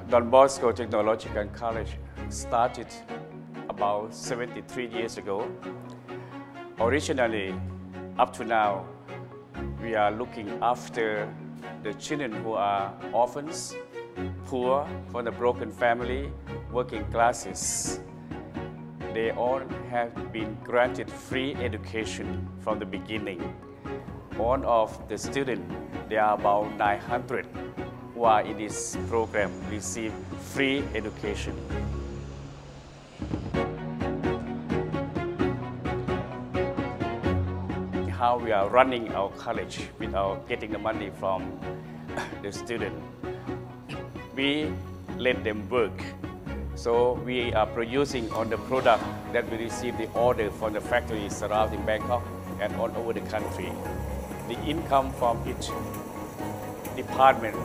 Don Bosco Technological College started about 73 years ago. Originally, up to now, we are looking after the children who are orphans, poor, from a broken family, working classes. They all have been granted free education from the beginning. All of the students, there are about 900 who are in this program, receive free education. How we are running our college without getting the money from the student. We let them work. So we are producing on the product that we receive the order from the factories surrounding Bangkok and all over the country. The income from each department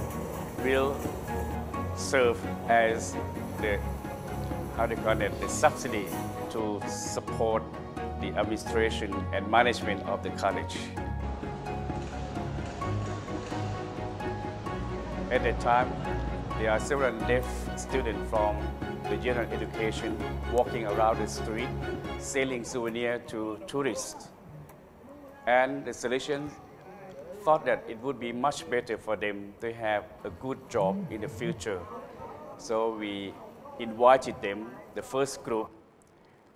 will serve as the, the subsidy to support the administration and management of the college. At that time, there are several deaf students from the general education walking around the street, selling souvenirs to tourists. And the Salesians thought that it would be much better for them to have a good job in the future. So we invited them, the first group,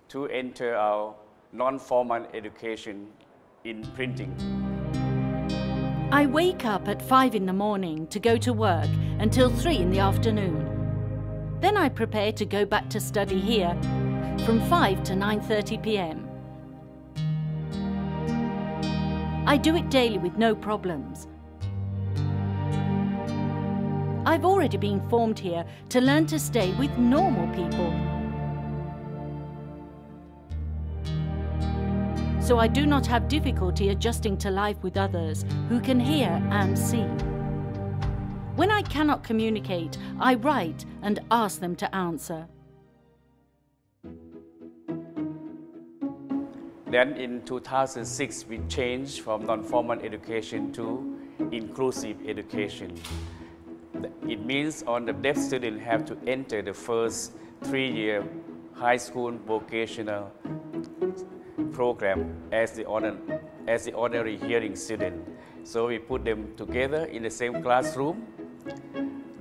to enter our non-formal education in printing. I wake up at 5 in the morning to go to work until 3 in the afternoon. Then I prepare to go back to study here from 5 to 9:30 p.m. I do it daily with no problems. I've already been formed here to learn to stay with normal people. So I do not have difficulty adjusting to life with others who can hear and see. When I cannot communicate, I write and ask them to answer. Then in 2006, we changed from non-formal education to inclusive education. It means all the deaf students have to enter the first 3-year high school vocational program as the ordinary hearing student. So we put them together in the same classroom.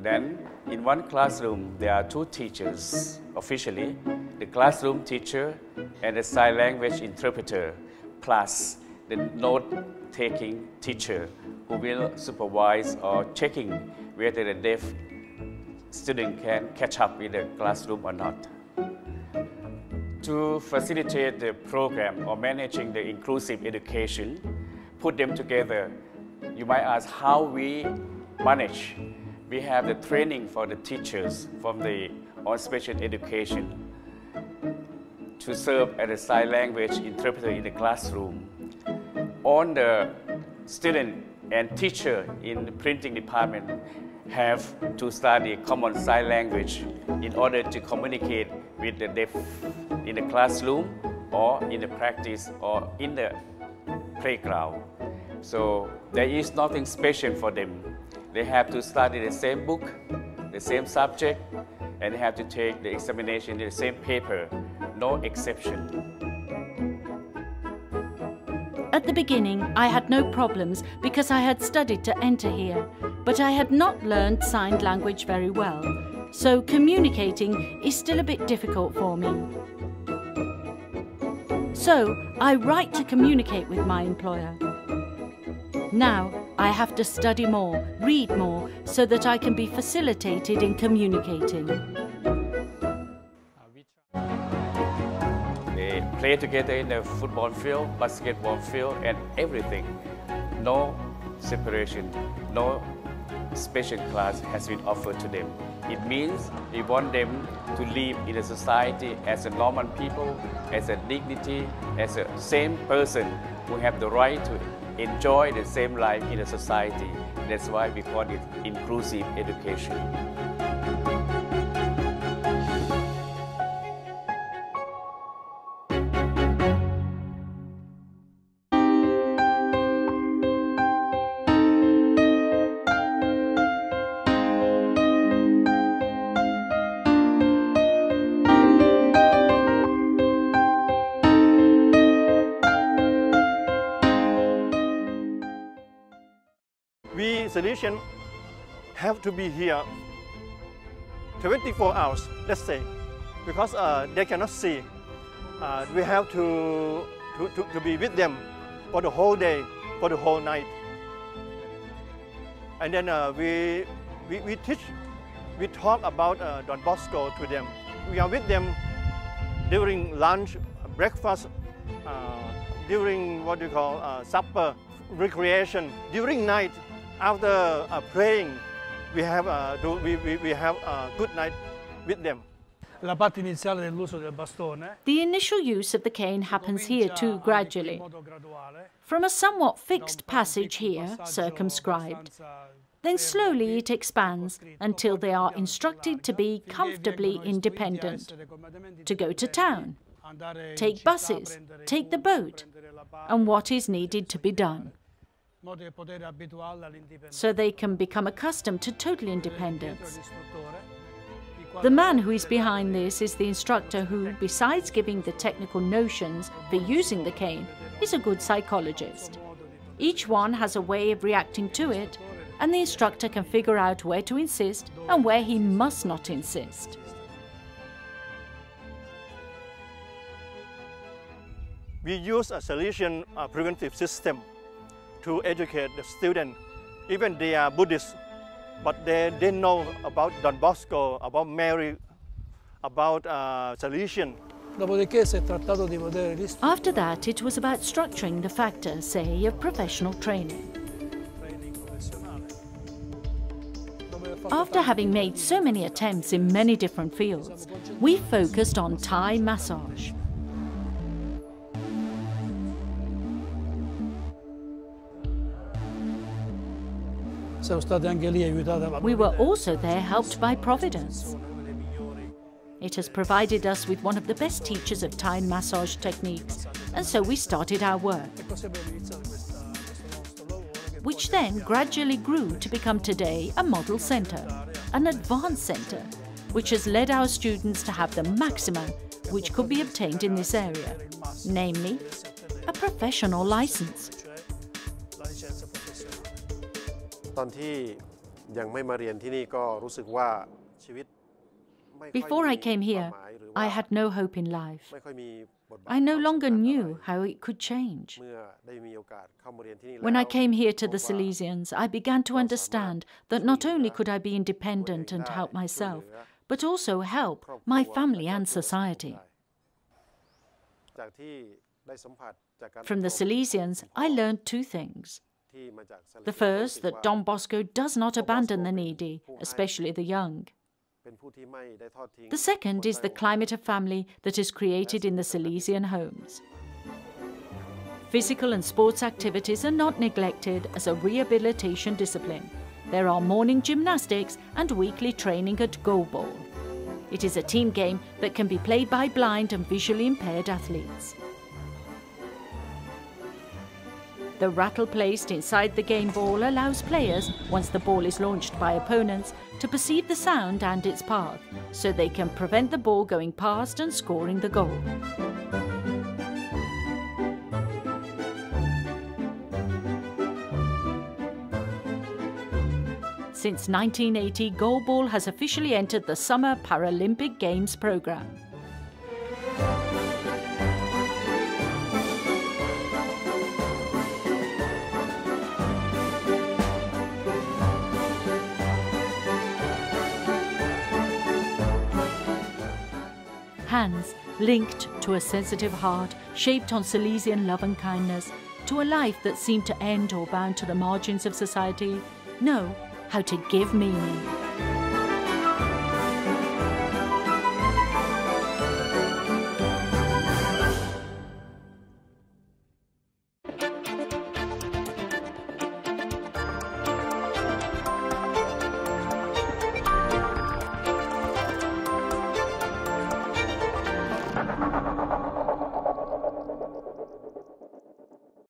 Then in one classroom, there are 2 teachers officially, the classroom teacher and the sign language interpreter, plus the note-taking teacher who will supervise or checking whether the deaf student can catch up in the classroom or not. To facilitate the program or managing the inclusive education, put them together, you might ask how we manage. We have the training for the teachers from the special education to serve as a sign language interpreter in the classroom. All the student and teacher in the printing department have to study common sign language in order to communicate with the deaf in the classroom or in the practice or in the playground. So there is nothing special for them. They have to study the same book, the same subject, and they have to take the examination in the same paper, no exception. At the beginning, I had no problems because I had studied to enter here, but I had not learned sign language very well, so communicating is still a bit difficult for me. So I write to communicate with my employer. Now I have to study more, read more, so that I can be facilitated in communicating. They play together in the football field, basketball field, and everything. No separation, no special class has been offered to them. It means we want them to live in a society as a normal people, as a dignity, as a same person who have the right to enjoy the same life in a society. That's why we call it inclusive education. We Salesians have to be here 24 hours, let's say, because they cannot see. We have to be with them for the whole day, for the whole night. And then we teach, we talk about Don Bosco to them. We are with them during lunch, breakfast, during what you call supper, recreation. During night, after praying, we have a good night with them. The initial use of the cane happens here too gradually. From a somewhat fixed passage here, circumscribed, then slowly it expands until they are instructed to be comfortably independent, to go to town, take buses, take the boat, and what is needed to be done. So they can become accustomed to total independence. The man who is behind this is the instructor who, besides giving the technical notions for using the cane, is a good psychologist. Each one has a way of reacting to it, and the instructor can figure out where to insist and where he must not insist. We use a Salesian preventive system to educate the students. Even they are Buddhists, but they know about Don Bosco, about Mary, about Salesian. After that, it was about structuring the factor, say, of professional training. After having made so many attempts in many different fields, we focused on Thai massage. We were also there helped by Providence. It has provided us with one of the best teachers of Thai massage techniques, and so we started our work, which then gradually grew to become today a model centre, an advanced centre, which has led our students to have the maximum which could be obtained in this area, namely a professional license. Before I came here, I had no hope in life. I no longer knew how it could change. When I came here to the Salesians, I began to understand that not only could I be independent and help myself, but also help my family and society. From the Salesians, I learned two things. The first, that Don Bosco does not abandon the needy, especially the young. The second is the climate of family that is created in the Salesian homes. Physical and sports activities are not neglected as a rehabilitation discipline. There are morning gymnastics and weekly training at goalball. It is a team game that can be played by blind and visually impaired athletes. The rattle placed inside the game ball allows players, once the ball is launched by opponents, to perceive the sound and its path, so they can prevent the ball going past and scoring the goal. Since 1980, goalball has officially entered the Summer Paralympic Games program. Hands linked to a sensitive heart, shaped on Salesian love and kindness, to a life that seemed to end or bound to the margins of society, know how to give meaning.